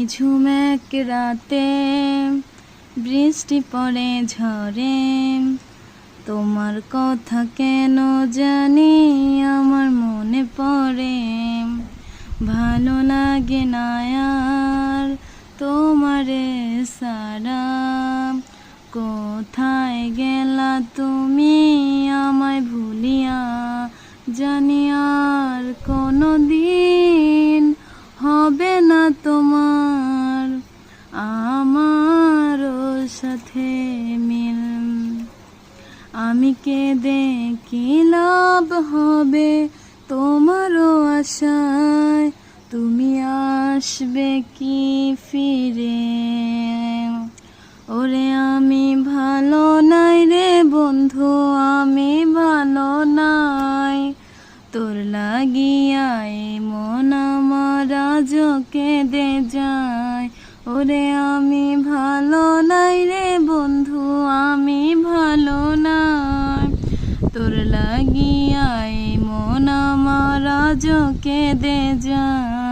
নিঝুম এক রাতে বৃষ্টি পড়ে ঝরে, তোমার কথা কেন জানি আমার মনে পড়ে। ভালো লাগে না আর তোমারে সারা, কোথায় গেলা তুমি আমায় ভুলিয়া। জানি আর কোনো দিন হবে না তোমার আমার সাথে মিল। আমি কেঁদে কি লাভ হবে তোমারও আশায়, তুমি আসবে কি ফিরে। ওরে আমি ভালো নাই রে বন্ধু, আমি ভালো নাই, তোর লাগিয়া মন আমার আজ কেঁদে যায়। ওরে আমি ভালো নাই রে বন্ধু, আমি ভালো নাই, তোর লাগিয়া মন আমার আজ কেঁদে যায়।